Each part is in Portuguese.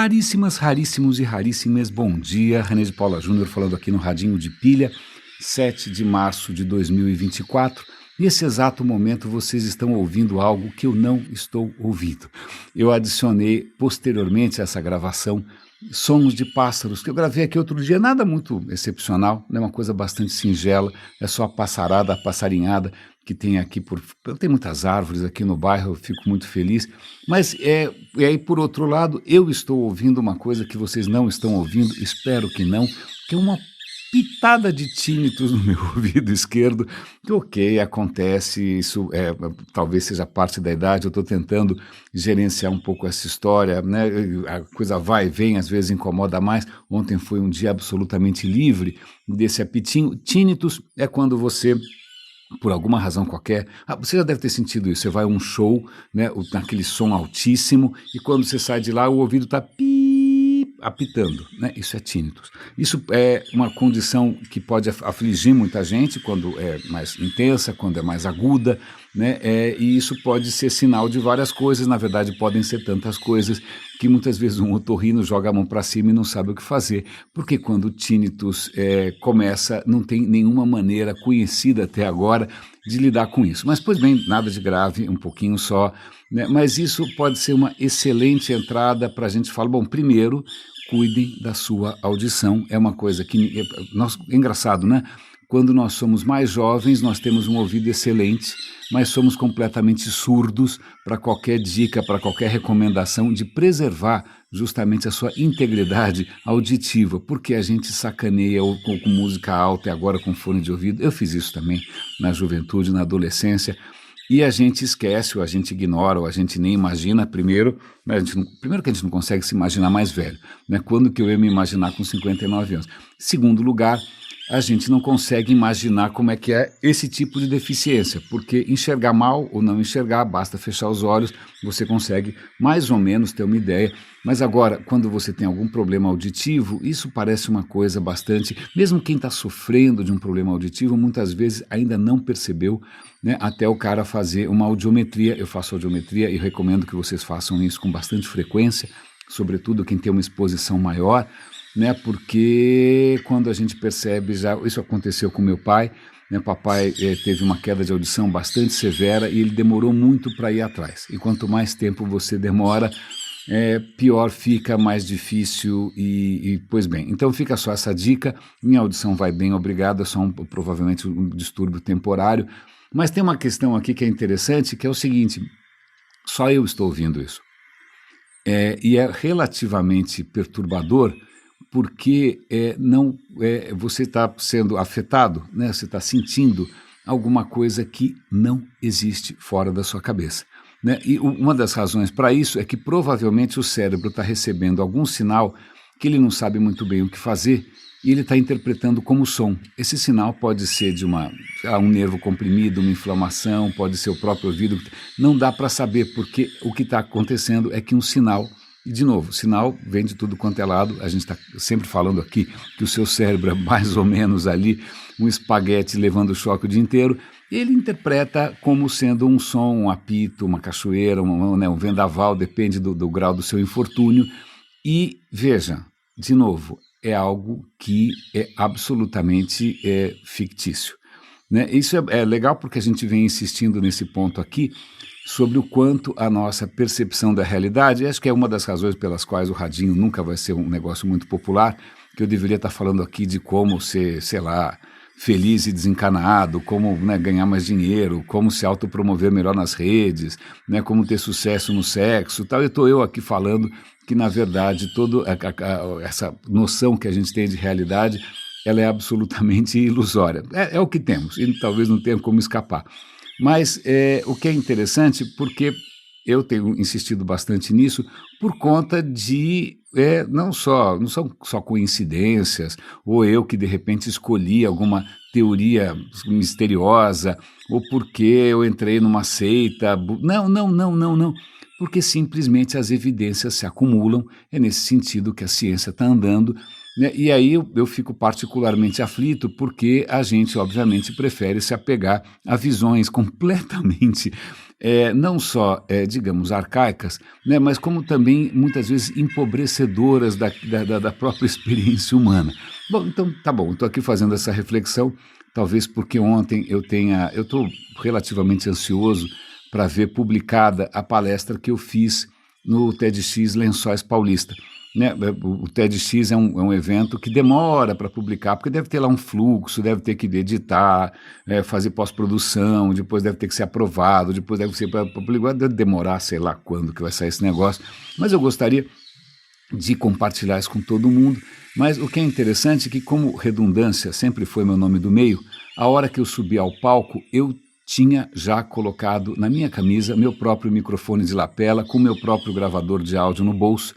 Raríssimos e raríssimas, bom dia. René de Paula Júnior falando aqui no Radinho de Pilha, 7 de março de 2024. Nesse exato momento vocês estão ouvindo algo que eu não estou ouvindo. Eu adicionei posteriormente a essa gravação sons de pássaros, que eu gravei aqui outro dia, nada muito excepcional, é uma coisa bastante singela, é só a passarada, a passarinhada que tem aqui, tem muitas árvores aqui no bairro, eu fico muito feliz, mas e aí por outro lado, eu estou ouvindo uma coisa que vocês não estão ouvindo, espero que não, que é uma pitada de tinnitus no meu ouvido esquerdo, que ok, acontece, isso talvez seja parte da idade, eu estou tentando gerenciar um pouco essa história, né? A coisa vai e vem, às vezes incomoda mais, ontem foi um dia absolutamente livre desse apitinho. Tinnitus é quando você, por alguma razão qualquer, você já deve ter sentido isso, você vai a um show, né, naquele som altíssimo, e quando você sai de lá o ouvido está apitando, né? Isso é tinnitus. Isso é uma condição que pode afligir muita gente quando é mais intensa, quando é mais aguda, né? E isso pode ser sinal de várias coisas, na verdade podem ser tantas coisas que muitas vezes um otorrino joga a mão para cima e não sabe o que fazer, porque quando o tinnitus começa, não tem nenhuma maneira conhecida até agora de lidar com isso. Mas, pois bem, nada de grave, um pouquinho só, né? Mas isso pode ser uma excelente entrada para a gente falar, bom, primeiro, cuidem da sua audição, é uma coisa que, é engraçado, né? Quando nós somos mais jovens, nós temos um ouvido excelente, mas somos completamente surdos para qualquer dica, para qualquer recomendação de preservar justamente a sua integridade auditiva, porque a gente sacaneia com música alta e agora com fone de ouvido. Eu fiz isso também na juventude, na adolescência, e a gente esquece, ou a gente ignora, ou a gente nem imagina, primeiro que a gente não consegue se imaginar mais velho, né? Quando que eu ia me imaginar com 59 anos? Segundo lugar, a gente não consegue imaginar como é que é esse tipo de deficiência, porque enxergar mal ou não enxergar, basta fechar os olhos, você consegue mais ou menos ter uma ideia, mas agora, quando você tem algum problema auditivo, isso parece uma coisa bastante, mesmo quem está sofrendo de um problema auditivo, muitas vezes ainda não percebeu, né, até o cara fazer uma audiometria. Eu faço audiometria e recomendo que vocês façam isso com bastante frequência, sobretudo quem tem uma exposição maior, né, porque quando a gente percebe, isso aconteceu com meu pai, né, papai teve uma queda de audição bastante severa e ele demorou muito para ir atrás, e quanto mais tempo você demora, pior fica, mais difícil, pois bem, então fica só essa dica, minha audição vai bem, obrigado, é só provavelmente um distúrbio temporário, mas tem uma questão aqui que é interessante, que é o seguinte, só eu estou ouvindo isso, e é relativamente perturbador, porque você está sendo afetado, né? Você está sentindo alguma coisa que não existe fora da sua cabeça, né? E uma das razões para isso é que provavelmente o cérebro está recebendo algum sinal que ele não sabe muito bem o que fazer e ele está interpretando como som. Esse sinal pode ser de um nervo comprimido, uma inflamação, pode ser o próprio ouvido, não dá para saber, porque o que está acontecendo é que um sinal. E, de novo, sinal vem de tudo quanto é lado, a gente está sempre falando aqui que o seu cérebro é mais ou menos ali um espaguete levando choque o dia inteiro, ele interpreta como sendo um som, um apito, uma cachoeira, um vendaval, depende do grau do seu infortúnio, e veja, de novo, é algo que é absolutamente fictício, né? Isso é legal porque a gente vem insistindo nesse ponto aqui, sobre o quanto a nossa percepção da realidade, acho que é uma das razões pelas quais o radinho nunca vai ser um negócio muito popular, que eu deveria estar falando aqui de como ser, sei lá, feliz e desencanado, como, né, ganhar mais dinheiro, como se autopromover melhor nas redes, né, como ter sucesso no sexo, tal. E estou eu aqui falando que, na verdade, toda essa noção que a gente tem de realidade, ela é absolutamente ilusória. É o que temos, e talvez não tenha como escapar. Mas o que é interessante, porque eu tenho insistido bastante nisso, por conta de, não são só coincidências, ou eu que de repente escolhi alguma teoria misteriosa, ou porque eu entrei numa seita, não, porque simplesmente as evidências se acumulam, é nesse sentido que a ciência está andando, né? E aí eu fico particularmente aflito porque a gente, obviamente, prefere se apegar a visões completamente, não só, digamos, arcaicas, né? Mas como também, muitas vezes, empobrecedoras da própria experiência humana. Bom, então, tá bom, estou aqui fazendo essa reflexão, talvez porque ontem eu estou relativamente ansioso para ver publicada a palestra que eu fiz no TEDx Lençóis Paulista. Né? O TEDx é um evento que demora para publicar, porque deve ter lá um fluxo, deve ter que editar, fazer pós-produção, depois deve ter que ser aprovado, depois deve ser para publicar, deve demorar, sei lá quando que vai sair esse negócio. Mas eu gostaria de compartilhar isso com todo mundo. Mas o que é interessante é que, como redundância sempre foi meu nome do meio, a hora que eu subi ao palco, eu tinha já colocado na minha camisa meu próprio microfone de lapela com meu próprio gravador de áudio no bolso,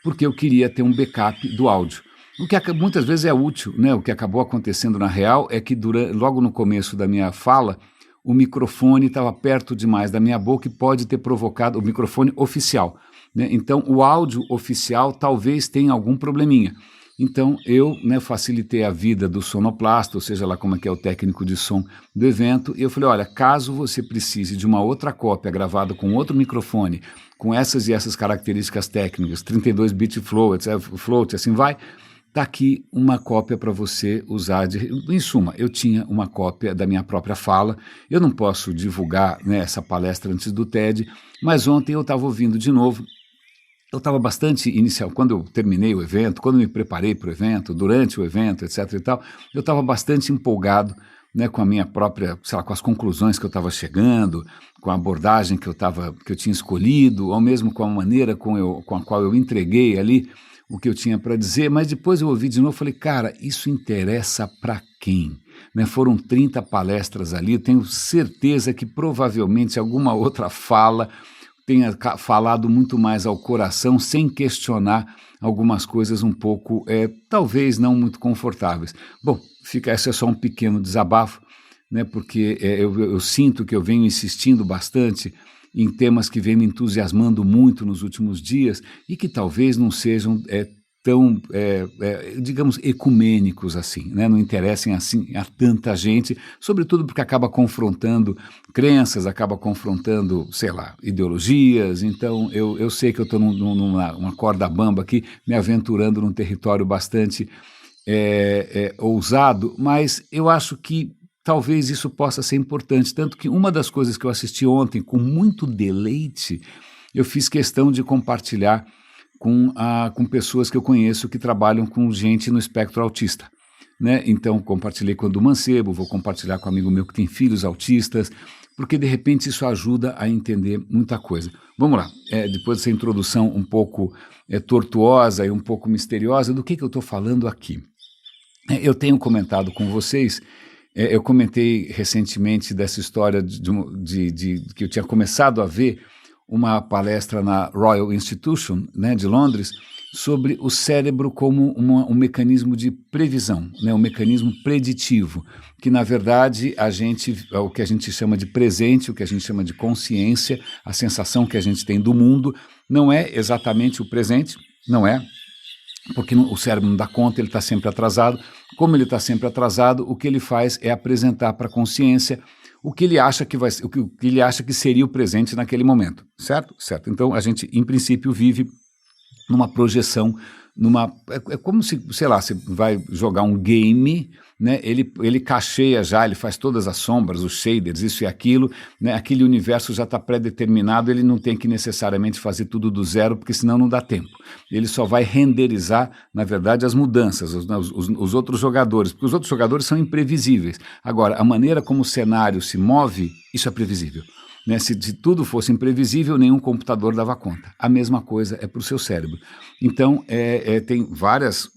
porque eu queria ter um backup do áudio. O que muitas vezes é útil, né? O que acabou acontecendo na real é que logo no começo da minha fala, o microfone estava perto demais da minha boca e pode ter provocado o microfone oficial, né? Então, o áudio oficial talvez tenha algum probleminha. Então, eu, né, facilitei a vida do sonoplasta, ou seja lá como é que é o técnico de som do evento, e eu falei, olha, caso você precise de uma outra cópia gravada com outro microfone, com essas e essas características técnicas, 32-bit float, assim vai, tá aqui uma cópia para você usar. Em suma, eu tinha uma cópia da minha própria fala, eu não posso divulgar, né, essa palestra antes do TED, mas ontem eu estava ouvindo de novo. Eu estava bastante inicial, quando eu terminei o evento, quando eu me preparei para o evento, durante o evento, etc. e tal, eu estava bastante empolgado, né, com a minha própria, sei lá, com as conclusões que eu estava chegando, com a abordagem que eu tinha escolhido, ou mesmo com a maneira com a qual eu entreguei ali o que eu tinha para dizer, mas depois eu ouvi de novo e falei, cara, isso interessa para quem? Né, foram 30 palestras ali, eu tenho certeza que provavelmente alguma outra fala tenha falado muito mais ao coração, sem questionar algumas coisas um pouco, talvez não muito confortáveis. Bom, esse é só um pequeno desabafo, né, porque eu sinto que eu venho insistindo bastante em temas que vêm me entusiasmando muito nos últimos dias e que talvez não sejam tão, digamos, ecumênicos assim, né? Não interessem assim a tanta gente, sobretudo porque acaba confrontando crenças, acaba confrontando, sei lá, ideologias. Então eu sei que eu estou numa corda bamba aqui, me aventurando num território bastante ousado, mas eu acho que talvez isso possa ser importante, tanto que uma das coisas que eu assisti ontem com muito deleite, eu fiz questão de compartilhar com pessoas que eu conheço que trabalham com gente no espectro autista, né? Então, compartilhei com o do Mancebo, vou compartilhar com um amigo meu que tem filhos autistas, porque de repente isso ajuda a entender muita coisa. Vamos lá, depois dessa introdução um pouco tortuosa e um pouco misteriosa, do que eu estou falando aqui? Eu tenho comentado com vocês, eu comentei recentemente dessa história de que eu tinha começado a ver uma palestra na Royal Institution, né, de Londres, sobre o cérebro como um mecanismo de previsão, né, um mecanismo preditivo, que na verdade o que a gente chama de presente, o que a gente chama de consciência, a sensação que a gente tem do mundo, não é exatamente o presente, não é, porque o cérebro não dá conta, ele está sempre atrasado. Como ele está sempre atrasado, o que ele faz é apresentar para a consciência o que ele acha que o que ele acha que seria o presente naquele momento, certo? Certo. Então a gente, em princípio, vive numa projeção, é como se, sei lá, você vai jogar um game, né? Ele cacheia já, ele faz todas as sombras, os shaders, isso e aquilo, né? Aquele universo já está pré-determinado, ele não tem que necessariamente fazer tudo do zero, porque senão não dá tempo. Ele só vai renderizar, na verdade, as mudanças, os outros jogadores, porque os outros jogadores são imprevisíveis. Agora, a maneira como o cenário se move, isso é previsível. Né? Se não fosse imprevisível, nenhum computador dava conta. A mesma coisa é para o seu cérebro. Então, tem várias...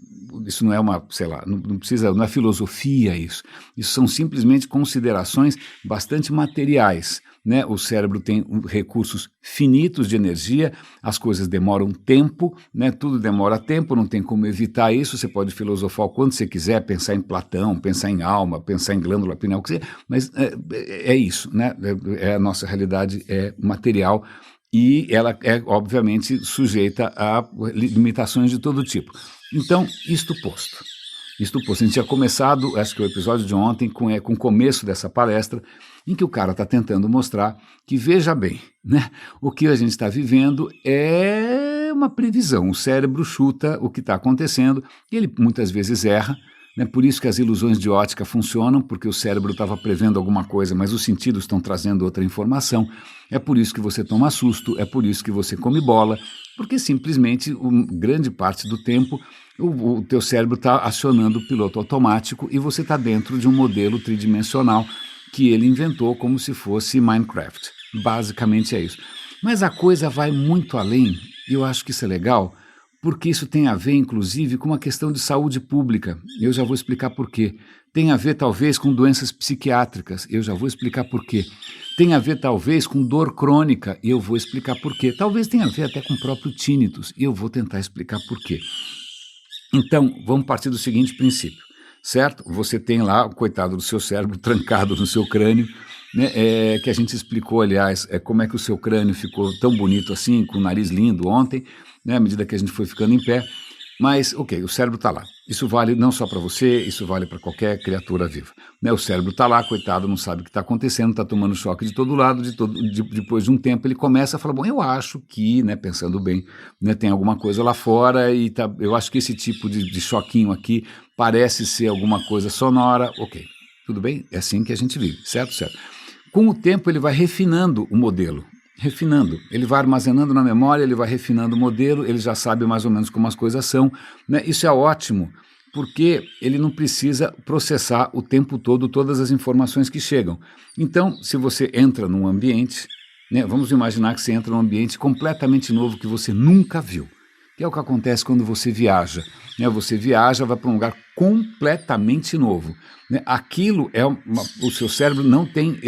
Isso não é sei lá, não é filosofia isso. Isso são simplesmente considerações bastante materiais, né? O cérebro tem recursos finitos de energia, as coisas demoram tempo, né? Tudo demora tempo, não tem como evitar isso. Você pode filosofar o quanto você quiser, pensar em Platão, pensar em alma, pensar em glândula pineal, mas é isso, né? A nossa realidade é material e ela é, obviamente, sujeita a limitações de todo tipo. Então, isto posto, a gente tinha começado, acho que o episódio de ontem, com o começo dessa palestra, em que o cara está tentando mostrar que, veja bem, né, o que a gente está vivendo é uma previsão. O cérebro chuta o que está acontecendo e ele muitas vezes erra, né, por isso que as ilusões de ótica funcionam, porque o cérebro estava prevendo alguma coisa, mas os sentidos estão trazendo outra informação. É por isso que você toma susto, é por isso que você come bola, porque simplesmente, grande parte do tempo, o teu cérebro está acionando o piloto automático e você está dentro de um modelo tridimensional que ele inventou como se fosse Minecraft. Basicamente é isso. Mas a coisa vai muito além, e eu acho que isso é legal, porque isso tem a ver, inclusive, com uma questão de saúde pública. Eu já vou explicar por quê. Tem a ver, talvez, com doenças psiquiátricas. Eu já vou explicar por quê. Tem a ver, talvez, com dor crônica. E eu vou explicar por quê. Talvez tenha a ver até com o próprio tinnitus. E eu vou tentar explicar por quê. Então, vamos partir do seguinte princípio, certo? Você tem lá o coitado do seu cérebro trancado no seu crânio, né, que a gente explicou, aliás, como é que o seu crânio ficou tão bonito assim, com o nariz lindo ontem, né, à medida que a gente foi ficando em pé. Mas, ok, o cérebro está lá. Isso vale não só para você, isso vale para qualquer criatura viva. Né, o cérebro está lá, coitado, não sabe o que está acontecendo, está tomando choque de todo lado, depois de um tempo ele começa a falar, bom, eu acho que, né, pensando bem, né, tem alguma coisa lá fora e eu acho que esse tipo de choquinho aqui parece ser alguma coisa sonora, ok, tudo bem? É assim que a gente vive, certo? Certo. Com o tempo ele vai refinando o modelo, ele vai armazenando na memória, ele vai refinando o modelo, ele já sabe mais ou menos como as coisas são, né? Isso é ótimo, porque ele não precisa processar o tempo todo todas as informações que chegam. Então, se você entra num ambiente, né, vamos imaginar que você entra num ambiente completamente novo que você nunca viu, que é o que acontece quando você viaja. Né? Você viaja, vai para um lugar completamente novo. Né? Aquilo o seu cérebro não tem,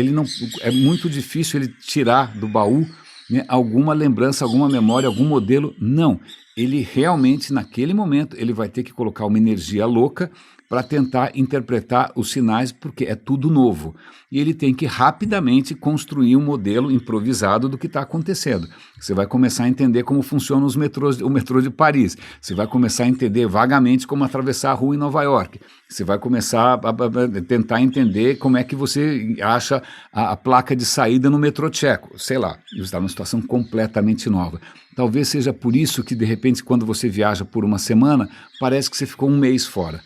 é muito difícil ele tirar do baú, né, alguma lembrança, alguma memória, algum modelo. Não, ele realmente naquele momento ele vai ter que colocar uma energia louca para tentar interpretar os sinais, porque é tudo novo. E ele tem que rapidamente construir um modelo improvisado do que está acontecendo. Você vai começar a entender como funciona o metrô de Paris. Você vai começar a entender vagamente como atravessar a rua em Nova York. Você vai começar a tentar entender como é que você acha a placa de saída no metrô tcheco. Sei lá, você está numa situação completamente nova. Talvez seja por isso que, de repente, quando você viaja por uma semana, parece que você ficou um mês fora.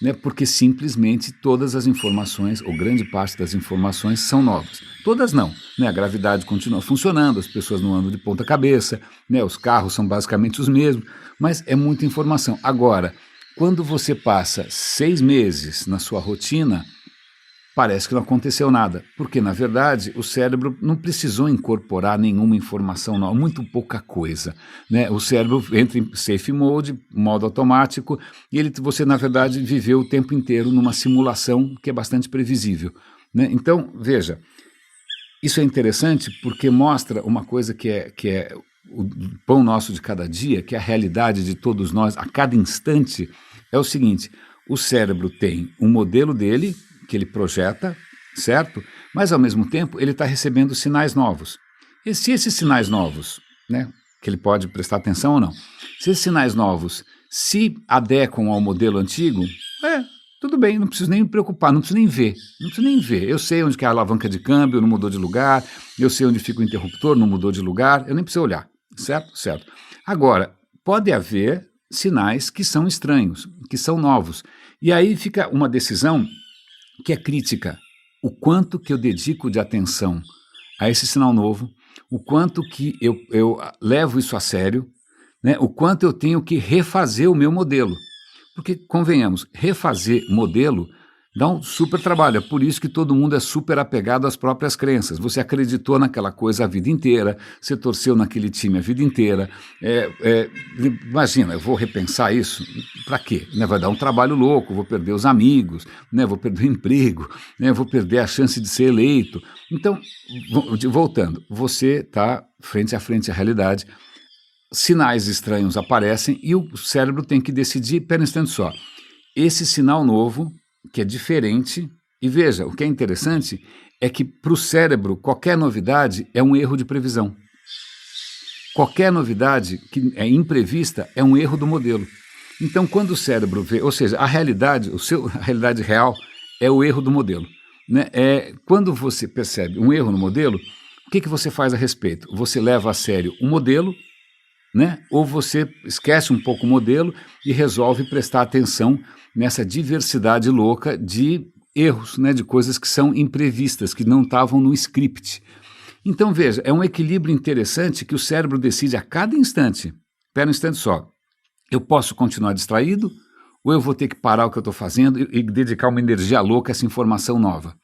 Né, porque simplesmente todas as informações, ou grande parte das informações, são novas. Todas não. Né, a gravidade continua funcionando, as pessoas não andam de ponta cabeça, né, os carros são basicamente os mesmos, mas é muita informação. Agora, quando você passa 6 meses na sua rotina, parece que não aconteceu nada, porque, na verdade, o cérebro não precisou incorporar nenhuma informação nova, muito pouca coisa. Né? O cérebro entra em safe mode, modo automático, e você, na verdade, viveu o tempo inteiro numa simulação que é bastante previsível. Né? Então, veja, isso é interessante porque mostra uma coisa que é o pão nosso de cada dia, que é a realidade de todos nós, a cada instante, é o seguinte, o cérebro tem um modelo dele, que ele projeta, certo? Mas, ao mesmo tempo, ele está recebendo sinais novos. E se esses sinais novos, né, que ele pode prestar atenção ou não, se esses sinais novos se adequam ao modelo antigo, tudo bem, não preciso nem me preocupar, não preciso nem ver. Eu sei onde que é a alavanca de câmbio, não mudou de lugar, eu sei onde fica o interruptor, não mudou de lugar, eu nem preciso olhar, certo? Certo. Agora, pode haver sinais que são estranhos, que são novos. E aí fica uma decisão que é crítica, o quanto que eu dedico de atenção a esse sinal novo, o quanto que eu levo isso a sério, né? O quanto eu tenho que refazer o meu modelo. Porque, convenhamos, refazer modelo dá um super trabalho, é por isso que todo mundo é super apegado às próprias crenças. Você acreditou naquela coisa a vida inteira, você torceu naquele time a vida inteira. Imagina, eu vou repensar isso, para quê? Né, vai dar um trabalho louco, vou perder os amigos, né, vou perder o emprego, né, vou perder a chance de ser eleito. Então, voltando, você está frente a frente à realidade, sinais estranhos aparecem e o cérebro tem que decidir, pera um instante só, esse sinal novo, que é diferente, e veja, o que é interessante é que para o cérebro qualquer novidade é um erro de previsão. Qualquer novidade que é imprevista é um erro do modelo. Então, quando o cérebro vê, ou seja, a realidade, a realidade real é o erro do modelo, né? Quando você percebe um erro no modelo, o que você faz a respeito? Você leva a sério o modelo, né? Ou você esquece um pouco o modelo e resolve prestar atenção nessa diversidade louca de erros, né? De coisas que são imprevistas, que não estavam no script. Então, veja, é um equilíbrio interessante que o cérebro decide a cada instante. Espera um instante só. Eu posso continuar distraído ou eu vou ter que parar o que eu estou fazendo e dedicar uma energia louca a essa informação nova?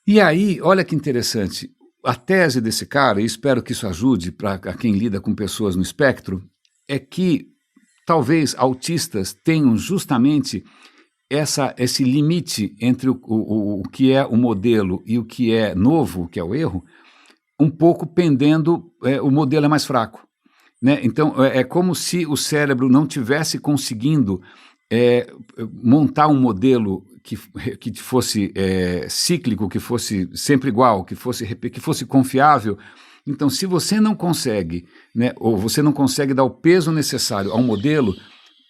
E aí, olha que interessante, a tese desse cara, e espero que isso ajude para quem lida com pessoas no espectro, é que talvez autistas tenham justamente esse limite entre o que é o modelo e o que é novo, que é o erro, um pouco pendendo, o modelo é mais fraco. Né? Então, é como se o cérebro não tivesse conseguindo montar um modelo que fosse cíclico, que fosse sempre igual, que fosse confiável. Então, se você não consegue, né, ou você não consegue dar o peso necessário ao modelo,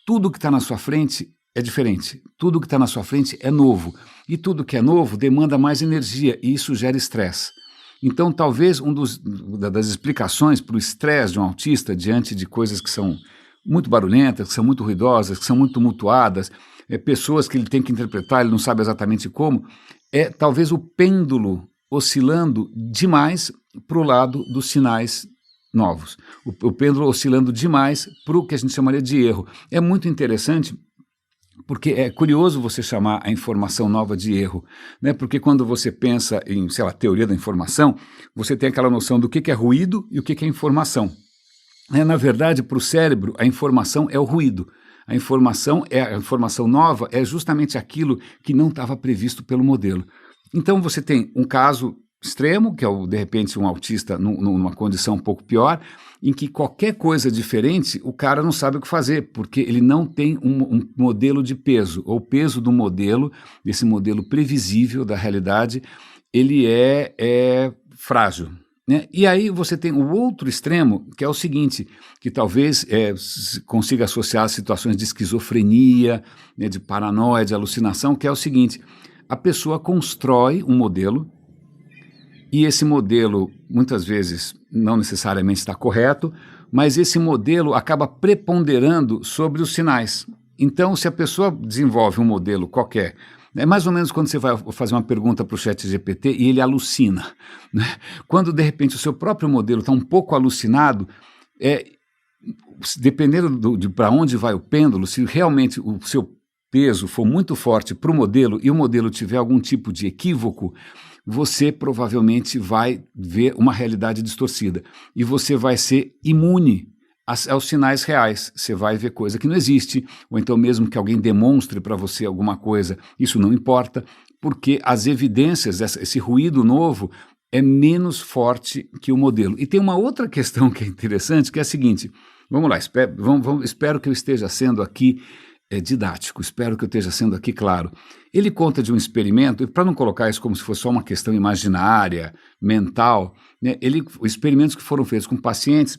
tudo que está na sua frente é diferente, tudo que está na sua frente é novo, e tudo que é novo demanda mais energia, e isso gera estresse. Então, talvez das explicações para o estresse de um autista diante de coisas que são muito barulhentas, que são muito ruidosas, que são muito tumultuadas, pessoas que ele tem que interpretar, ele não sabe exatamente como, talvez o pêndulo oscilando demais para o lado dos sinais novos. O pêndulo oscilando demais para o que a gente chamaria de erro. É muito interessante, porque é curioso você chamar a informação nova de erro, né? Porque quando você pensa em, sei lá, teoria da informação, você tem aquela noção do que é ruído e o que é informação. Na verdade, para o cérebro, a informação é o ruído. A informação nova é justamente aquilo que não estava previsto pelo modelo. Então você tem um caso extremo, que é, de repente, um autista numa condição um pouco pior, em que qualquer coisa diferente, o cara não sabe o que fazer, porque ele não tem um modelo de peso, ou o peso do modelo, desse modelo previsível da realidade, ele é frágil. Né? E aí você tem o outro extremo, que é o seguinte, que talvez consiga associar situações de esquizofrenia, né, de paranoia, de alucinação, que é o seguinte: a pessoa constrói um modelo, e esse modelo, muitas vezes, não necessariamente está correto, mas esse modelo acaba preponderando sobre os sinais. Então, se a pessoa desenvolve um modelo qualquer, é mais ou menos quando você vai fazer uma pergunta para o ChatGPT e ele alucina. Né? Quando, de repente, o seu próprio modelo está um pouco alucinado, dependendo de para onde vai o pêndulo, se realmente o seu peso for muito forte para o modelo e o modelo tiver algum tipo de equívoco, você provavelmente vai ver uma realidade distorcida e você vai ser imune aos sinais reais. Você vai ver coisa que não existe, ou então mesmo que alguém demonstre para você alguma coisa, isso não importa, porque as evidências, esse ruído novo é menos forte que o modelo. E tem uma outra questão que é interessante, que é a seguinte, vamos lá, espero que eu esteja sendo aqui didático, espero que eu esteja sendo aqui claro. Ele conta de um experimento, e para não colocar isso como se fosse só uma questão imaginária, mental, né, experimentos que foram feitos com pacientes,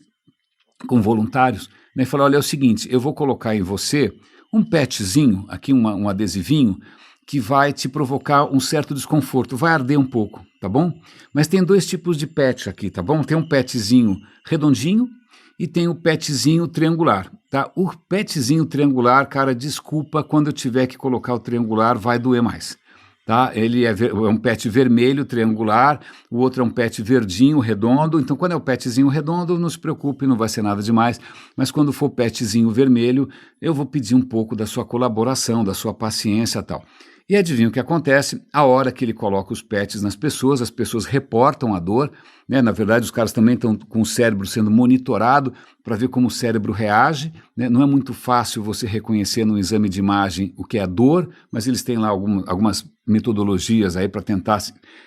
com voluntários, né, falou: olha, é o seguinte, eu vou colocar em você um patchzinho, aqui um adesivinho, que vai te provocar um certo desconforto, vai arder um pouco, tá bom? Mas tem dois tipos de patch aqui, tá bom? Tem um patchzinho redondinho, e tem o petzinho triangular, tá? O petzinho triangular, cara, desculpa, quando eu tiver que colocar o triangular vai doer mais, tá? Ele é um pet vermelho triangular, o outro é um pet verdinho redondo, então quando é o petzinho redondo, não se preocupe, não vai ser nada demais, mas quando for petzinho vermelho, eu vou pedir um pouco da sua colaboração, da sua paciência e tal. E adivinha o que acontece? A hora que ele coloca os pets nas pessoas, as pessoas reportam a dor, né? Na verdade, os caras também estão com o cérebro sendo monitorado para ver como o cérebro reage, né? Não é muito fácil você reconhecer no exame de imagem o que é a dor, mas eles têm lá algumas metodologias aí para tentar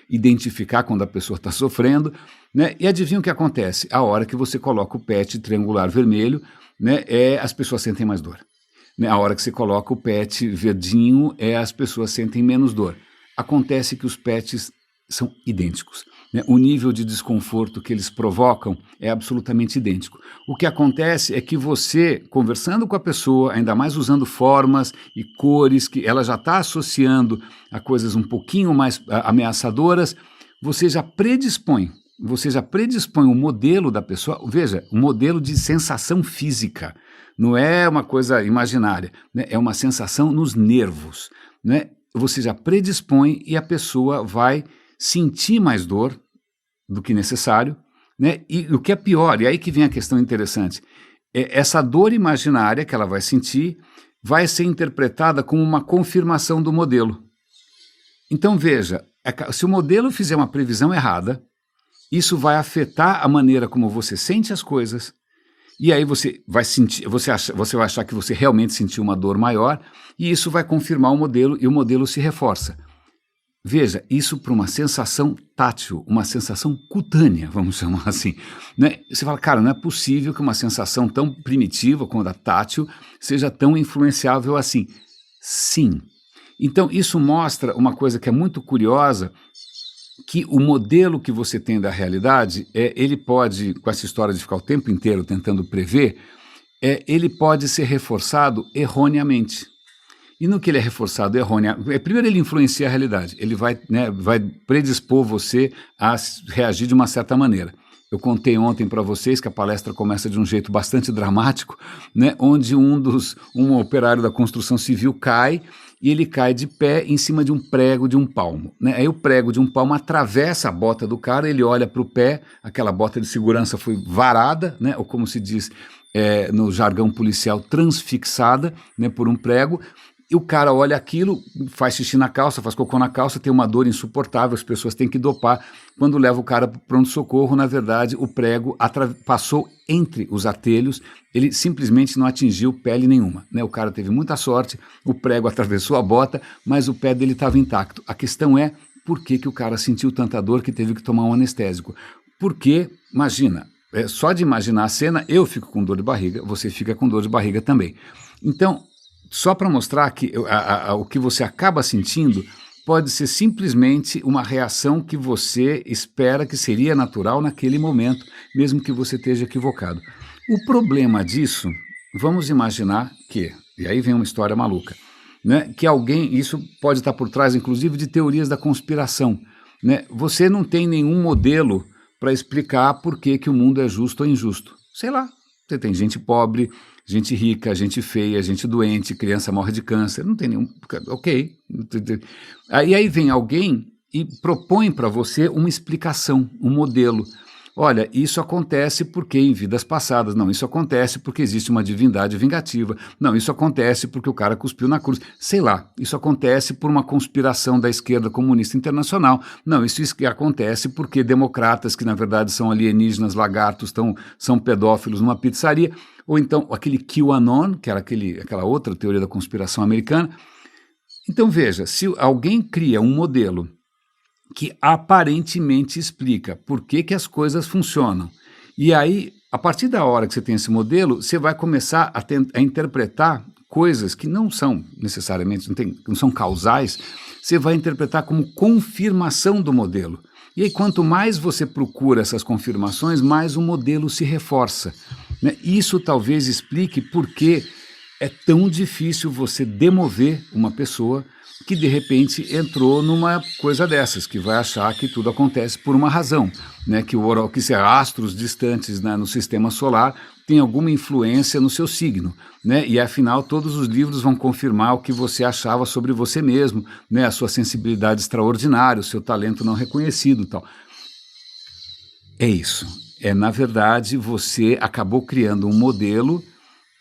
identificar quando a pessoa está sofrendo, né? E adivinha o que acontece? A hora que você coloca o pet triangular vermelho, né, as pessoas sentem mais dor. A hora que você coloca o pet verdinho, as pessoas sentem menos dor. Acontece que os pets são idênticos, né? O nível de desconforto que eles provocam é absolutamente idêntico. O que acontece é que você, conversando com a pessoa, ainda mais usando formas e cores que ela já está associando a coisas um pouquinho mais ameaçadoras, você já predispõe o modelo da pessoa, veja, um modelo de sensação física, não é uma coisa imaginária, né? É uma sensação nos nervos, né? Você já predispõe e a pessoa vai sentir mais dor do que necessário, né? E o que é pior, e aí que vem a questão interessante, essa dor imaginária que ela vai sentir vai ser interpretada como uma confirmação do modelo. Então veja, se o modelo fizer uma previsão errada, isso vai afetar a maneira como você sente as coisas, e aí você vai sentir, você vai achar que você realmente sentiu uma dor maior, e isso vai confirmar o modelo, e o modelo se reforça. Veja, isso para uma sensação tátil, uma sensação cutânea, vamos chamar assim, né? Você fala, cara, não é possível que uma sensação tão primitiva como a tátil seja tão influenciável assim. Sim. Então isso mostra uma coisa que é muito curiosa, que o modelo que você tem da realidade, ele pode, com essa história de ficar o tempo inteiro tentando prever, ele pode ser reforçado erroneamente. E no que ele é reforçado erroneamente, primeiro ele influencia a realidade, ele vai, né, vai predispor você a reagir de uma certa maneira. Eu contei ontem para vocês que a palestra começa de um jeito bastante dramático, né, onde um operário da construção civil cai, e ele cai de pé em cima de um prego de um palmo, né? Aí o prego de um palmo atravessa a bota do cara, ele olha para o pé, aquela bota de segurança foi varada, né? Ou como se diz no jargão policial, transfixada, né, por um prego. E o cara olha aquilo, faz xixi na calça, faz cocô na calça, tem uma dor insuportável, as pessoas têm que dopar. Quando leva o cara para o pronto-socorro, na verdade, o prego passou entre os artelhos, ele simplesmente não atingiu pele nenhuma, né? O cara teve muita sorte, o prego atravessou a bota, mas o pé dele estava intacto. A questão é por que o cara sentiu tanta dor que teve que tomar um anestésico. Porque, imagina, só de imaginar a cena, eu fico com dor de barriga, você fica com dor de barriga também. Então, só para mostrar que o que você acaba sentindo pode ser simplesmente uma reação que você espera que seria natural naquele momento, mesmo que você esteja equivocado. O problema disso, vamos imaginar que, e aí vem uma história maluca, né, que alguém, isso pode estar por trás inclusive de teorias da conspiração, né? Você não tem nenhum modelo para explicar por que o mundo é justo ou injusto. Sei lá, você tem gente pobre, gente rica, gente feia, gente doente, criança morre de câncer, não tem nenhum... Ok. Aí vem alguém e propõe para você uma explicação, um modelo. Olha, isso acontece porque em vidas passadas. Não, isso acontece porque existe uma divindade vingativa. Não, isso acontece porque o cara cuspiu na cruz. Sei lá, isso acontece por uma conspiração da esquerda comunista internacional. Não, isso acontece porque democratas, que na verdade são alienígenas, lagartos, são pedófilos numa pizzaria. Ou então aquele QAnon, que era aquela outra teoria da conspiração americana. Então veja, se alguém cria um modelo que aparentemente explica por que as coisas funcionam, e aí, a partir da hora que você tem esse modelo, você vai começar a interpretar coisas que não são necessariamente, não são causais, você vai interpretar como confirmação do modelo. E aí, quanto mais você procura essas confirmações, mais o modelo se reforça, né? Isso talvez explique por que é tão difícil você demover uma pessoa que de repente entrou numa coisa dessas, que vai achar que tudo acontece por uma razão, né? Que astros distantes, né, no sistema solar tem alguma influência no seu signo, né? E afinal todos os livros vão confirmar o que você achava sobre você mesmo, né? A sua sensibilidade extraordinária, o seu talento não reconhecido e tal. É isso. Na verdade, você acabou criando um modelo.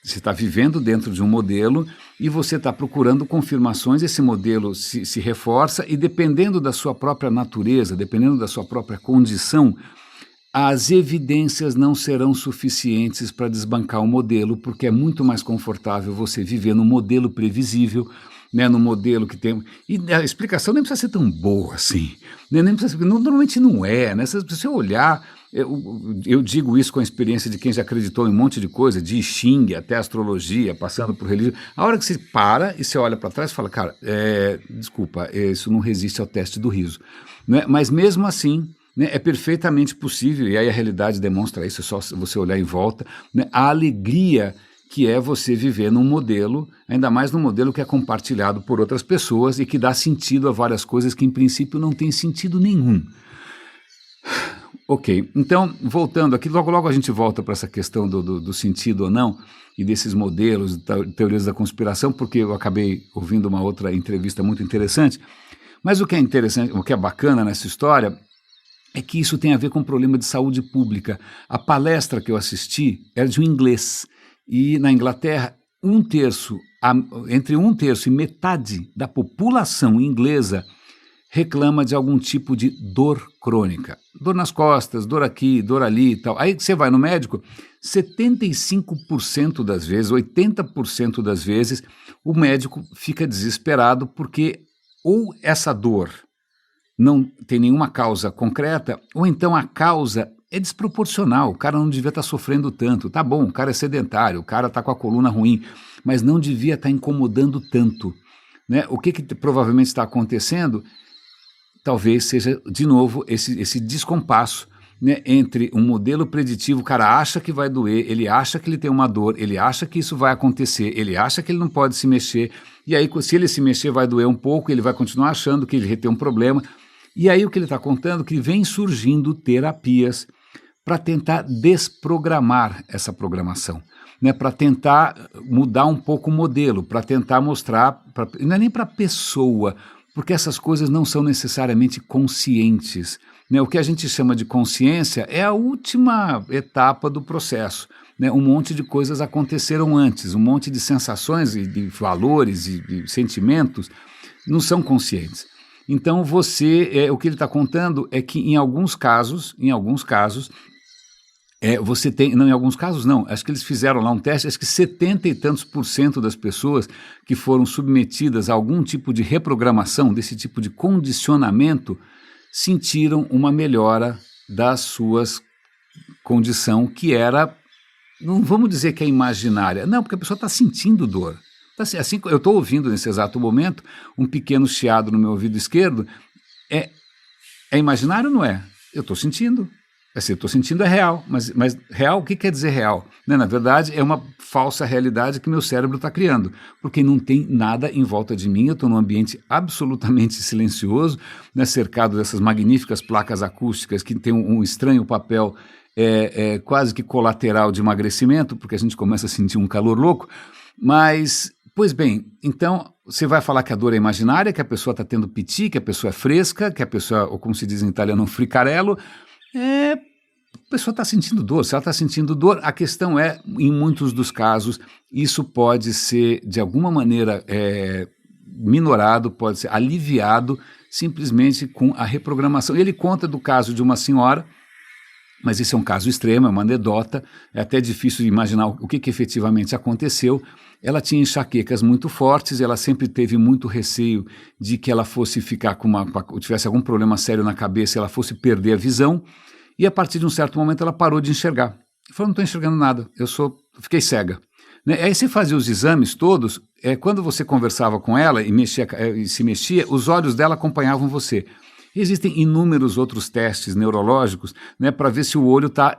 Você está vivendo dentro de um modelo e você está procurando confirmações, esse modelo se reforça e dependendo da sua própria natureza, dependendo da sua própria condição, as evidências não serão suficientes para desbancar o modelo, porque é muito mais confortável você viver num modelo previsível, né, no modelo que tem... E a explicação nem precisa ser tão boa assim, né, nem precisa, normalmente não é, né? Se você olhar... Eu digo isso com a experiência de quem já acreditou em um monte de coisa, de Xing até astrologia, passando por religião. A hora que você para e você olha para trás e fala, cara, desculpa, isso não resiste ao teste do riso. Né? Mas mesmo assim, né, é perfeitamente possível, e aí a realidade demonstra isso, é só você olhar em volta, né, a alegria que é você viver num modelo, ainda mais num modelo que é compartilhado por outras pessoas e que dá sentido a várias coisas que em princípio não tem sentido nenhum. Ok, então, voltando aqui, logo a gente volta para essa questão do sentido ou não, e desses modelos, teorias da conspiração, porque eu acabei ouvindo uma outra entrevista muito interessante, mas o que é interessante, o que é bacana nessa história, é que isso tem a ver com um problema de saúde pública. A palestra que eu assisti era de um inglês, e na Inglaterra, entre um terço e metade da população inglesa reclama de algum tipo de dor crônica. Dor nas costas, dor aqui, dor ali e tal. Aí você vai no médico, 75% das vezes, 80% das vezes, o médico fica desesperado porque ou essa dor não tem nenhuma causa concreta, ou então a causa é desproporcional, o cara não devia estar sofrendo tanto. Tá bom, o cara é sedentário, o cara está com a coluna ruim, mas não devia estar incomodando tanto. Né? O que provavelmente está acontecendo? Talvez seja, de novo, esse descompasso, né, entre um modelo preditivo, o cara acha que vai doer, ele acha que ele tem uma dor, ele acha que isso vai acontecer, ele acha que ele não pode se mexer, e aí se ele se mexer vai doer um pouco, ele vai continuar achando que ele tem um problema, e aí o que ele está contando é que vem surgindo terapias para tentar desprogramar essa programação, né, para tentar mudar um pouco o modelo, para tentar mostrar, não é nem para a pessoa, porque essas coisas não são necessariamente conscientes. Né? O que a gente chama de consciência é a última etapa do processo. Né? Um monte de coisas aconteceram antes, um monte de sensações e de valores e de sentimentos não são conscientes. Então o que ele está contando é que em alguns casos, você tem, não, em alguns casos não, acho que eles fizeram lá um teste, acho que 70 e tantos % das pessoas que foram submetidas a algum tipo de reprogramação, desse tipo de condicionamento, sentiram uma melhora das suas condição, que era, não vamos dizer que é imaginária, não, porque a pessoa está sentindo dor. Assim, eu estou ouvindo nesse exato momento um pequeno chiado no meu ouvido esquerdo, é imaginário ou não é? Eu estou sentindo. Assim, eu estou sentindo é real, mas real, o que quer dizer real? Né? Na verdade, é uma falsa realidade que meu cérebro está criando, porque não tem nada em volta de mim, eu estou num ambiente absolutamente silencioso, né, cercado dessas magníficas placas acústicas que tem um estranho papel quase que colateral de emagrecimento, porque a gente começa a sentir um calor louco, mas, pois bem, então você vai falar que a dor é imaginária, que a pessoa está tendo piti, que a pessoa é fresca, que a pessoa, ou como se diz em italiano, um fricarello, a pessoa está sentindo dor. Se ela está sentindo dor, a questão é, em muitos dos casos, isso pode ser, de alguma maneira, minorado, pode ser aliviado simplesmente com a reprogramação. Ele conta do caso de uma senhora, mas esse é um caso extremo, é uma anedota, é até difícil de imaginar o que efetivamente aconteceu. Ela tinha enxaquecas muito fortes, ela sempre teve muito receio de que ela fosse ficar tivesse algum problema sério na cabeça, ela fosse perder a visão, e a partir de um certo momento ela parou de enxergar. Ela falou, não estou enxergando nada, fiquei cega. Né? Aí você fazia os exames todos, quando você conversava com ela e se mexia, os olhos dela acompanhavam você. Existem inúmeros outros testes neurológicos, né, para ver se o olho está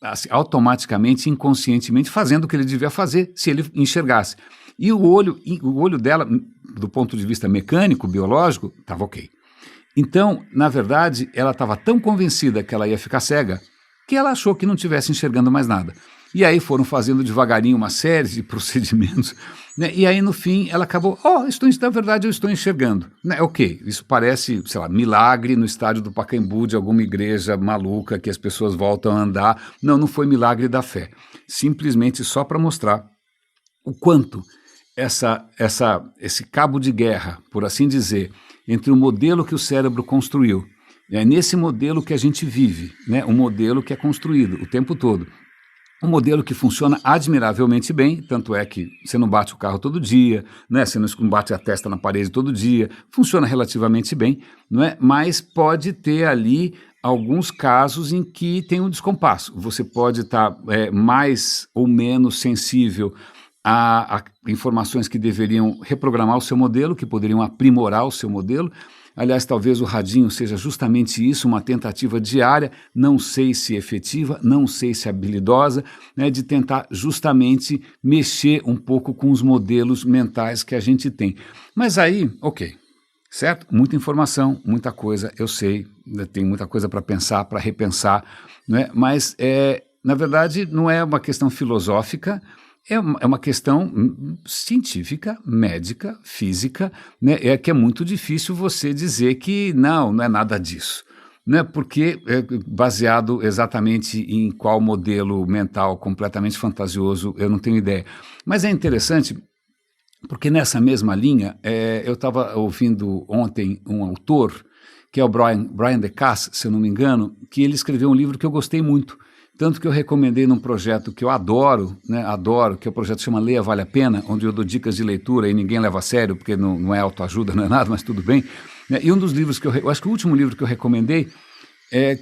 assim, automaticamente, inconscientemente, fazendo o que ele devia fazer se ele enxergasse. E o olho dela, do ponto de vista mecânico, biológico, estava ok. Então, na verdade, ela estava tão convencida que ela ia ficar cega, que ela achou que não estivesse enxergando mais nada. E aí foram fazendo devagarinho uma série de procedimentos, né? E aí no fim ela acabou, na verdade eu estou enxergando. Né? Ok, isso parece, sei lá, milagre no estádio do Pacaembu de alguma igreja maluca que as pessoas voltam a andar. Não foi milagre da fé. Simplesmente só para mostrar o quanto esse cabo de guerra, por assim dizer, entre o modelo que o cérebro construiu, é nesse modelo que a gente vive, né? Um modelo que é construído o tempo todo. Um modelo que funciona admiravelmente bem, tanto é que você não bate o carro todo dia, né? Você não bate a testa na parede todo dia, funciona relativamente bem, não é? Mas pode ter ali alguns casos em que tem um descompasso. Você pode estar mais ou menos sensível a informações que deveriam reprogramar o seu modelo, que poderiam aprimorar o seu modelo. Aliás, talvez o radinho seja justamente isso, uma tentativa diária, não sei se efetiva, não sei se habilidosa, né, de tentar justamente mexer um pouco com os modelos mentais que a gente tem. Mas aí, ok, certo? Muita informação, muita coisa, eu sei, tem muita coisa para pensar, para repensar, né? Mas, na verdade, não é uma questão filosófica, é uma questão científica, médica, física, né? É que é muito difícil você dizer que não é nada disso, né? Porque é baseado exatamente em qual modelo mental completamente fantasioso, eu não tenho ideia. Mas é interessante, porque nessa mesma linha, eu estava ouvindo ontem um autor, que é o Brian DeCass, se eu não me engano, que ele escreveu um livro que eu gostei muito, tanto que eu recomendei num projeto que eu adoro, né, que é o projeto que chama Leia Vale a Pena, onde eu dou dicas de leitura e ninguém leva a sério, porque não é autoajuda, não é nada, mas tudo bem. E um dos livros que eu acho que o último livro que eu recomendei,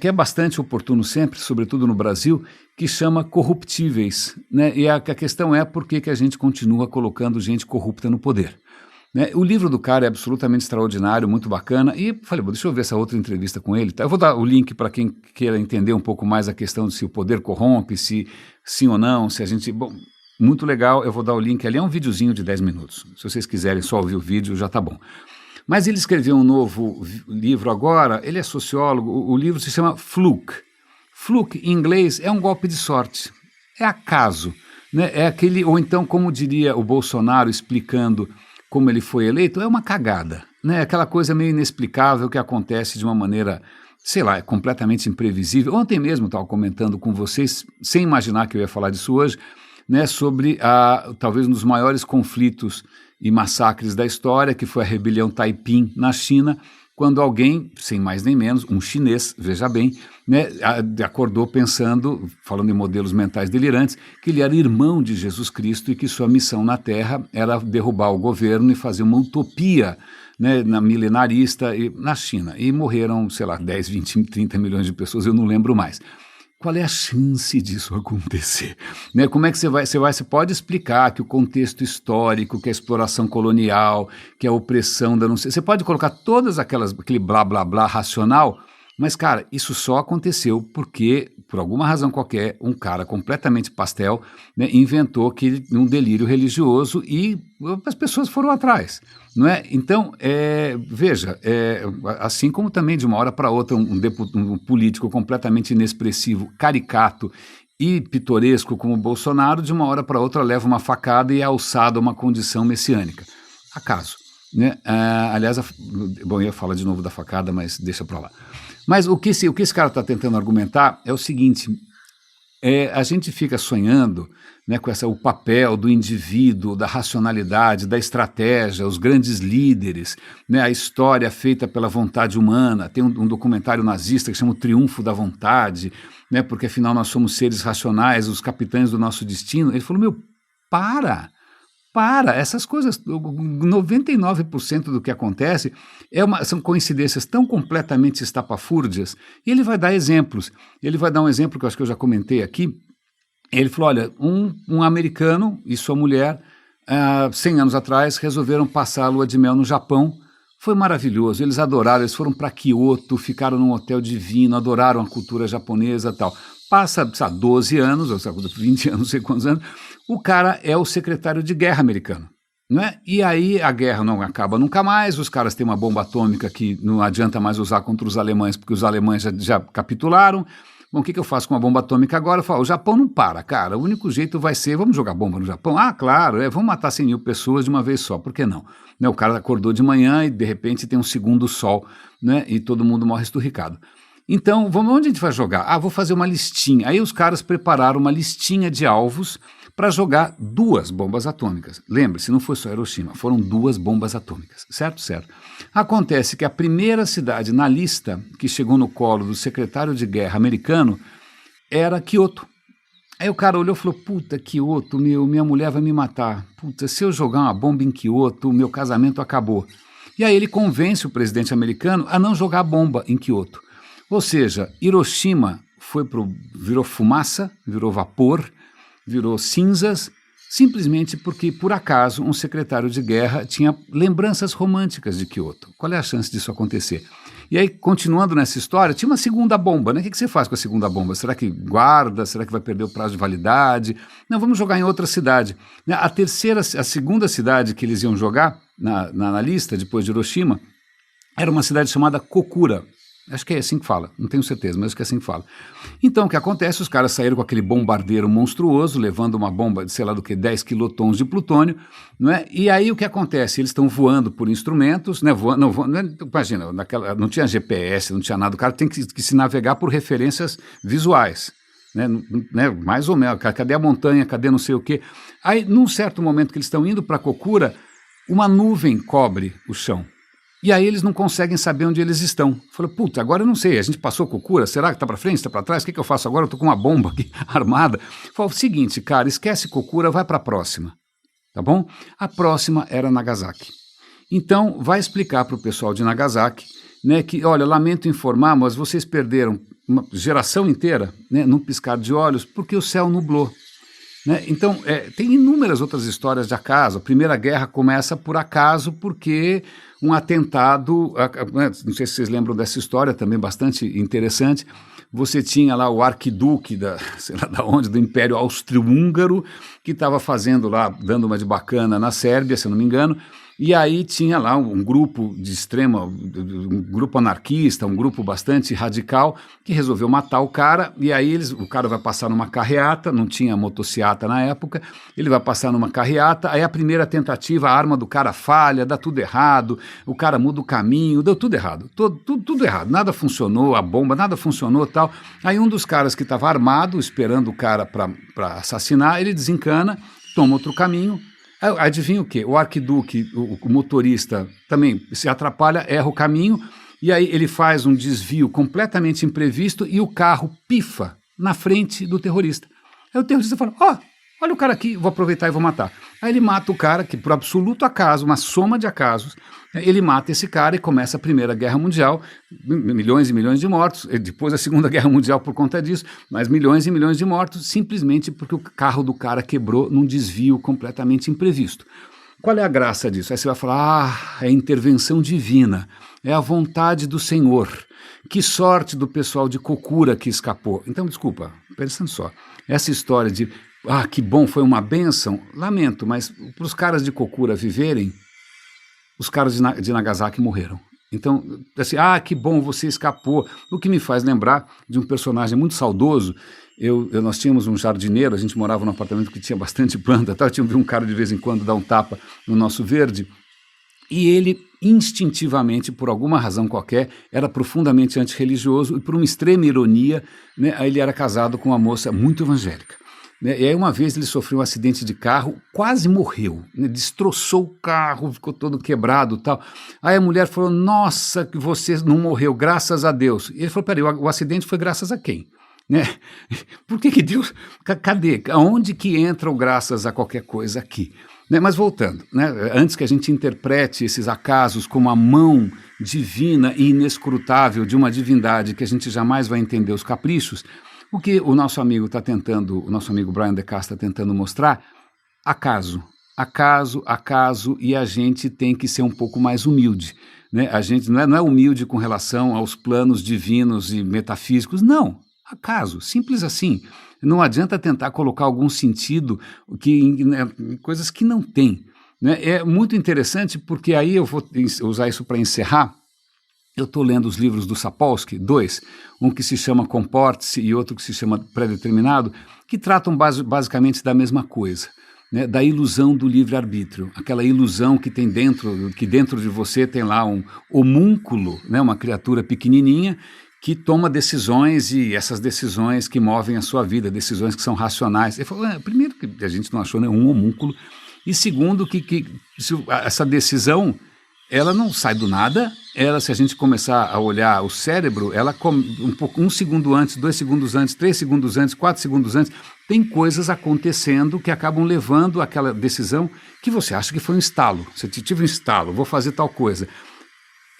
que é bastante oportuno sempre, sobretudo no Brasil, que chama Corruptíveis, né? E a questão é por que a gente continua colocando gente corrupta no poder. Né? O livro do cara é absolutamente extraordinário, muito bacana, e falei, deixa eu ver essa outra entrevista com ele. Tá? Eu vou dar o link para quem queira entender um pouco mais a questão de se o poder corrompe, se sim ou não, se a gente... Bom, muito legal, eu vou dar o link ali, é um videozinho de 10 minutos. Se vocês quiserem só ouvir o vídeo, já tá bom. Mas ele escreveu um novo livro agora, ele é sociólogo, o livro se chama Fluke. Fluke, em inglês, é um golpe de sorte, é acaso. Né? É aquele, ou então, como diria o Bolsonaro explicando como ele foi eleito, é uma cagada, né? Aquela coisa meio inexplicável que acontece de uma maneira, sei lá, completamente imprevisível. Ontem mesmo estava comentando com vocês, sem imaginar que eu ia falar disso hoje, né, sobre talvez um dos maiores conflitos e massacres da história, que foi a rebelião Taiping na China, quando alguém, sem mais nem menos, um chinês, veja bem, né, acordou pensando, falando em modelos mentais delirantes, que ele era irmão de Jesus Cristo e que sua missão na Terra era derrubar o governo e fazer uma utopia, né, milenarista na China. E morreram, sei lá, 10, 20, 30 milhões de pessoas, eu não lembro mais. Qual é a chance disso acontecer? Né? Como é que você pode explicar que o contexto histórico, que a exploração colonial, que a opressão da não sei, você pode colocar todas aquele blá blá blá racional, mas cara, isso só aconteceu porque, por alguma razão qualquer, um cara completamente pastel, né, inventou um delírio religioso e as pessoas foram atrás. Não é? Então, veja, assim como também de uma hora para outra um político completamente inexpressivo, caricato e pitoresco como o Bolsonaro, de uma hora para outra leva uma facada e é alçado a uma condição messiânica. Acaso. Né? Aliás, bom, eu ia falar de novo da facada, mas deixa para lá. Mas o que esse cara está tentando argumentar é o seguinte, a gente fica sonhando, né, com o papel do indivíduo, da racionalidade, da estratégia, os grandes líderes, né, a história feita pela vontade humana. Tem um documentário nazista que chama O Triunfo da Vontade, né, porque afinal nós somos seres racionais, os capitães do nosso destino. Ele falou, para, essas coisas, 99% do que acontece são coincidências tão completamente estapafúrdias, e ele vai dar exemplos. Ele vai dar um exemplo que eu acho que eu já comentei aqui. Ele falou, olha, um americano e sua mulher, 100 anos atrás, resolveram passar a lua de mel no Japão. Foi maravilhoso, eles adoraram, eles foram para Kyoto, ficaram num hotel divino, adoraram a cultura japonesa e tal. Passa, 12 anos, ou 20 anos, não sei quantos anos, o cara é o secretário de guerra americano. Não é? E aí a guerra não acaba nunca mais, os caras têm uma bomba atômica que não adianta mais usar contra os alemães, porque os alemães já capitularam. Bom, o que eu faço com a bomba atômica agora? Eu falo, o Japão não para, cara, o único jeito vai ser, vamos jogar bomba no Japão? Ah, claro, vamos matar 100 mil pessoas de uma vez só, por que não? Né, o cara acordou de manhã e de repente tem um segundo sol, né, e todo mundo morre esturricado. Então, onde a gente vai jogar? Vou fazer uma listinha. Aí os caras prepararam uma listinha de alvos para jogar 2 bombas atômicas. Lembre-se, não foi só Hiroshima, foram 2 bombas atômicas, certo? Certo. Acontece que a primeira cidade na lista que chegou no colo do secretário de guerra americano era Kyoto. Aí o cara olhou e falou, puta, Kyoto, minha mulher vai me matar. Puta, se eu jogar uma bomba em Kyoto, meu casamento acabou. E aí ele convence o presidente americano a não jogar bomba em Kyoto. Ou seja, Hiroshima virou fumaça, virou vapor, virou cinzas, simplesmente porque, por acaso, um secretário de guerra tinha lembranças românticas de Kyoto. Qual é a chance disso acontecer? E aí, continuando nessa história, tinha uma segunda bomba, né? O que você faz com a segunda bomba? Será que guarda? Será que vai perder o prazo de validade? Não, vamos jogar em outra cidade. A segunda cidade que eles iam jogar na lista, depois de Hiroshima, era uma cidade chamada Kokura. Acho que é assim que fala, não tenho certeza, mas acho que é assim que fala. Então, o que acontece? Os caras saíram com aquele bombardeiro monstruoso, levando uma bomba de, sei lá do que, 10 quilotons de plutônio, não é? E aí o que acontece? Eles estão voando por instrumentos, né? Imagina, não tinha GPS, não tinha nada, o cara tem que se navegar por referências visuais. Né, mais ou menos, cadê a montanha, cadê não sei o quê. Aí, num certo momento que eles estão indo para Kokura, uma nuvem cobre o chão. E aí eles não conseguem saber onde eles estão. Falei, puta, agora eu não sei, a gente passou Kokura, será que está para frente, está para trás? O que eu faço agora? Eu estou com uma bomba aqui armada. Falei, o seguinte, cara, esquece Kokura, vai para a próxima, tá bom? A próxima era Nagasaki. Então, vai explicar para o pessoal de Nagasaki, né, que, olha, lamento informar, mas vocês perderam uma geração inteira, né, num piscar de olhos, porque o céu nublou. Né? Então, tem inúmeras outras histórias de acaso. A Primeira Guerra começa por acaso porque um atentado, não sei se vocês lembram dessa história, também bastante interessante, você tinha lá o arquiduque sei lá da onde, do Império Austro-Húngaro, que estava fazendo lá, dando uma de bacana na Sérvia, se eu não me engano, e aí tinha lá um grupo de extrema, um grupo anarquista, um grupo bastante radical, que resolveu matar o cara, e aí o cara vai passar numa carreata, não tinha motociata na época, ele vai passar numa carreata, aí a primeira tentativa, a arma do cara falha, dá tudo errado, o cara muda o caminho, deu tudo errado, tudo errado, nada funcionou, a bomba, nada funcionou, tal. Aí um dos caras que estava armado, esperando o cara para assassinar, ele desencana, toma outro caminho. Adivinha o quê? O arquiduque, o motorista, também se atrapalha, erra o caminho, e aí ele faz um desvio completamente imprevisto e o carro pifa na frente do terrorista. Aí o terrorista fala, olha o cara aqui, vou aproveitar e vou matar. Aí ele mata o cara, que por absoluto acaso, uma soma de acasos, ele mata esse cara e começa a Primeira Guerra Mundial, milhões e milhões de mortos, depois a Segunda Guerra Mundial por conta disso, mas milhões e milhões de mortos, simplesmente porque o carro do cara quebrou num desvio completamente imprevisto. Qual é a graça disso? Aí você vai falar, é intervenção divina, é a vontade do Senhor. Que sorte do pessoal de Kokura que escapou. Então, desculpa, pensando só, essa história de, que bom, foi uma bênção, lamento, mas para os caras de Kokura viverem, os caras de Nagasaki morreram. Então, assim, que bom, você escapou. O que me faz lembrar de um personagem muito saudoso. Nós tínhamos um jardineiro, a gente morava num apartamento que tinha bastante planta, eu tinha um cara de vez em quando dar um tapa no nosso verde, e ele, instintivamente, por alguma razão qualquer, era profundamente antirreligioso, e por uma extrema ironia, né, ele era casado com uma moça muito evangélica. Né? E aí uma vez ele sofreu um acidente de carro, quase morreu, né? Destroçou o carro, ficou todo quebrado e tal. Aí a mulher falou, nossa, que você não morreu, graças a Deus. E ele falou, peraí, o acidente foi graças a quem? Né? Por que Deus... Cadê? Aonde que entra o graças a qualquer coisa aqui? Né? Mas voltando, né? Antes que a gente interprete esses acasos como a mão divina e inescrutável de uma divindade que a gente jamais vai entender os caprichos, o que o nosso amigo Brian DeCastro está tentando mostrar, acaso, e a gente tem que ser um pouco mais humilde. Né? A gente não é humilde com relação aos planos divinos e metafísicos, não, acaso, simples assim. Não adianta tentar colocar algum sentido em coisas que não tem. Né? É muito interessante porque aí eu vou usar isso para encerrar. Eu estou lendo os livros do Sapolsky, 2, um que se chama Comporte-se e outro que se chama Predeterminado, que tratam basicamente da mesma coisa, né, da ilusão do livre-arbítrio, aquela ilusão que tem dentro de você tem lá um homúnculo, né, uma criatura pequenininha que toma decisões e essas decisões que movem a sua vida, decisões que são racionais. Ele falou, primeiro que a gente não achou nenhum homúnculo, e segundo que essa decisão ela não sai do nada, se a gente começar a olhar o cérebro, ela um segundo antes, 2 segundos antes, 3 segundos antes, 4 segundos antes, tem coisas acontecendo que acabam levando àquela decisão que você acha que foi um estalo. Você tive um estalo, vou fazer tal coisa.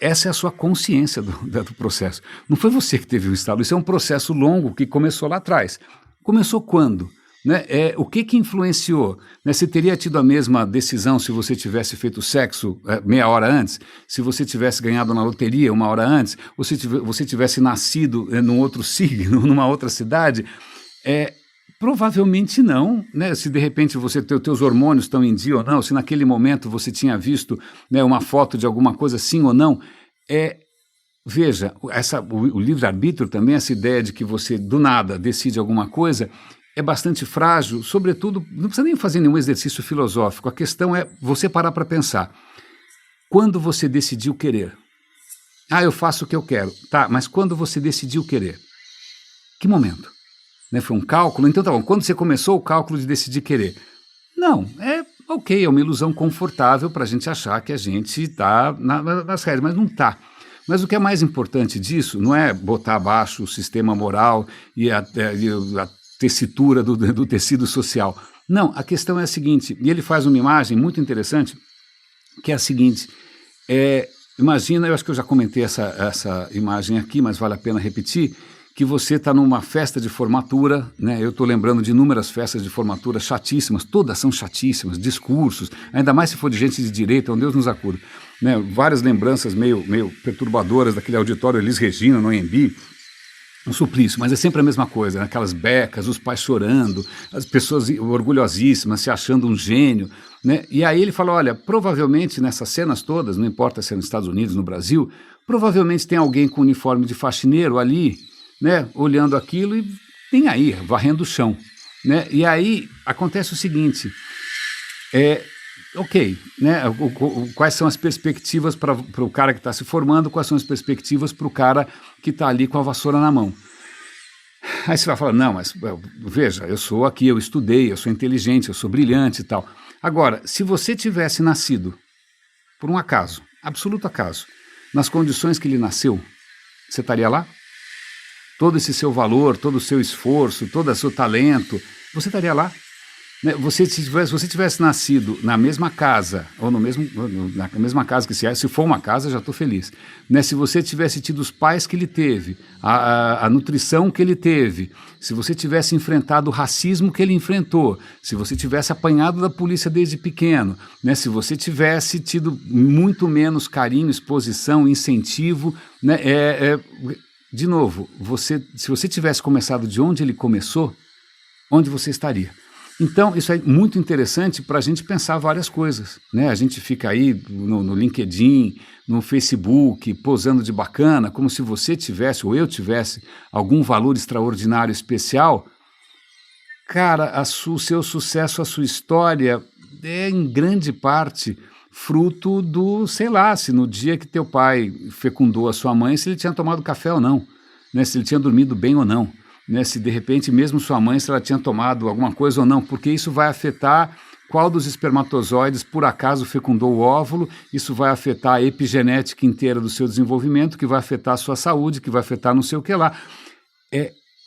essa é a sua consciência do processo. Não foi você que teve o estalo, isso é um processo longo que começou lá atrás. Começou quando? Né? O que influenciou? Né? Você teria tido a mesma decisão se você tivesse feito sexo meia hora antes? Se você tivesse ganhado na loteria uma hora antes? Ou se você tivesse nascido num outro signo, numa outra cidade? Provavelmente não, né? Se de repente teus hormônios estão em dia ou não, se naquele momento você tinha visto, né, uma foto de alguma coisa sim ou não. Veja, o livre-arbítrio também, essa ideia de que você do nada decide alguma coisa, é bastante frágil, sobretudo, não precisa nem fazer nenhum exercício filosófico, a questão é você parar para pensar. Quando você decidiu querer? Eu faço o que eu quero. Tá, mas quando você decidiu querer? Que momento? Né, foi um cálculo? Então tá bom, quando você começou o cálculo de decidir querer? Não, ok, é uma ilusão confortável para a gente achar que a gente está nas rédeas, mas não está. Mas o que é mais importante disso não é botar abaixo o sistema moral e a tessitura do tecido social. Não, a questão é a seguinte, e ele faz uma imagem muito interessante, que é a seguinte, imagina, eu acho que eu já comentei essa imagem aqui, mas vale a pena repetir, que você está numa festa de formatura, né? Eu estou lembrando de inúmeras festas de formatura chatíssimas, todas são chatíssimas, discursos, ainda mais se for de gente de direita, onde Deus nos acuda, né? Várias lembranças meio perturbadoras daquele auditório Elis Regina, no Anhembi, um suplício, mas é sempre a mesma coisa, né? Aquelas becas, os pais chorando, as pessoas orgulhosíssimas, se achando um gênio, né? E aí ele fala, olha, provavelmente nessas cenas todas, não importa se é nos Estados Unidos, no Brasil, provavelmente tem alguém com uniforme de faxineiro ali, né, olhando aquilo e tem aí, varrendo o chão, né? E aí acontece o seguinte, ok, né, quais são as perspectivas para o cara que está se formando, quais são as perspectivas para o cara que está ali com a vassoura na mão? Aí você vai falar, não, mas veja, eu sou aqui, eu estudei, eu sou inteligente, eu sou brilhante e tal. Agora, se você tivesse nascido, por um acaso, absoluto acaso, nas condições que ele nasceu, você estaria lá? Todo esse seu valor, todo o seu esforço, todo o seu talento, você estaria lá? Né? Se você tivesse nascido na mesma casa, ou na mesma casa que se for uma casa, já estou feliz. Né? Se você tivesse tido os pais que ele teve, a nutrição que ele teve, se você tivesse enfrentado o racismo que ele enfrentou, se você tivesse apanhado da polícia desde pequeno, né? Se você tivesse tido muito menos carinho, exposição, incentivo, né? De novo, se você tivesse começado de onde ele começou, onde você estaria? Então, isso é muito interessante para a gente pensar várias coisas, né? A gente fica aí no LinkedIn, no Facebook, posando de bacana, como se você tivesse, ou eu tivesse, algum valor extraordinário especial. Cara, o seu sucesso, a sua história é, em grande parte, fruto do, sei lá, se no dia que teu pai fecundou a sua mãe, se ele tinha tomado café ou não, né? Se ele tinha dormido bem ou não, né? Se de repente mesmo sua mãe, se ela tinha tomado alguma coisa ou não, porque isso vai afetar qual dos espermatozoides por acaso fecundou o óvulo, isso vai afetar a epigenética inteira do seu desenvolvimento, que vai afetar a sua saúde, que vai afetar não sei o que lá.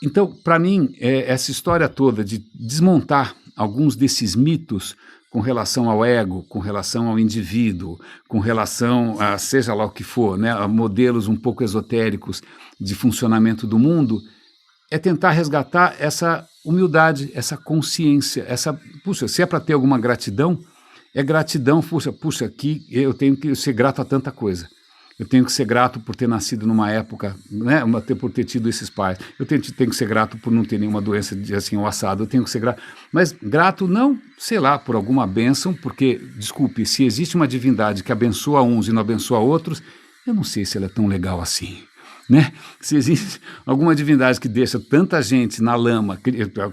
Então, para mim, essa história toda de desmontar alguns desses mitos com relação ao ego, com relação ao indivíduo, com relação a seja lá o que for, né, a modelos um pouco esotéricos de funcionamento do mundo, é tentar resgatar essa humildade, essa consciência, puxa, se é para ter alguma gratidão, é gratidão, puxa, que eu tenho que ser grato a tanta coisa. Eu tenho que ser grato por ter nascido numa época, né, por ter tido esses pais. Eu tenho que ser grato por não ter nenhuma doença assim, o assado. Eu tenho que ser grato. Mas grato não, sei lá, por alguma bênção, porque, desculpe, se existe uma divindade que abençoa uns e não abençoa outros, eu não sei se ela é tão legal assim. Né? Se existe alguma divindade que deixa tanta gente na lama,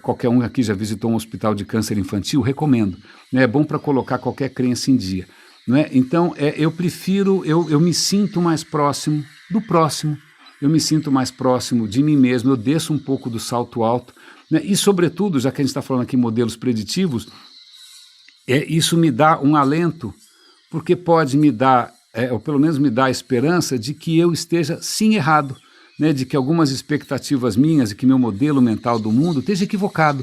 qualquer um aqui já visitou um hospital de câncer infantil, recomendo. Né? É bom para colocar qualquer crença em dia. Né? Então, eu prefiro, eu me sinto mais próximo do próximo, eu me sinto mais próximo de mim mesmo, eu desço um pouco do salto alto, né? E, sobretudo, já que a gente está falando aqui em modelos preditivos, isso me dá um alento, porque pode me dar, ou pelo menos me dá a esperança de que eu esteja sim errado, né? De que algumas expectativas minhas e que meu modelo mental do mundo esteja equivocado.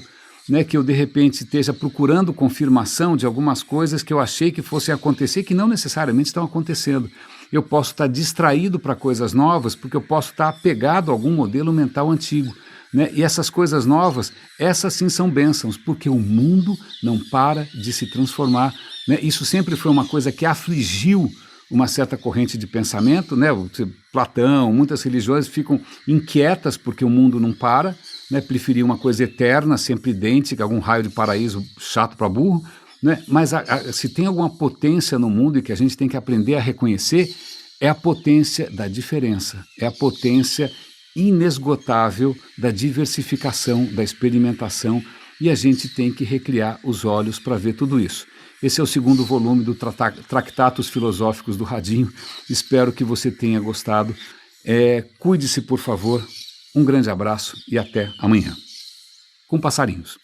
Né, que eu de repente esteja procurando confirmação de algumas coisas que eu achei que fossem acontecer que não necessariamente estão acontecendo. eu posso estar distraído para coisas novas, porque eu posso estar apegado a algum modelo mental antigo. Né? E essas coisas novas, essas sim são bênçãos, porque o mundo não para de se transformar. Né? Isso sempre foi uma coisa que afligiu uma certa corrente de pensamento, né? Platão, muitas religiões ficam inquietas porque o mundo não para, né? Preferir uma coisa eterna, sempre idêntica, algum raio de paraíso chato para burro, né? Mas se tem alguma potência no mundo e que a gente tem que aprender a reconhecer, é a potência da diferença, é a potência inesgotável da diversificação, da experimentação, e a gente tem que recriar os olhos para ver tudo isso. Esse é o segundo volume do Tractatus Filosóficos do Radinho. Espero que você tenha gostado. Cuide-se, por favor. Um grande abraço e até amanhã. Com passarinhos.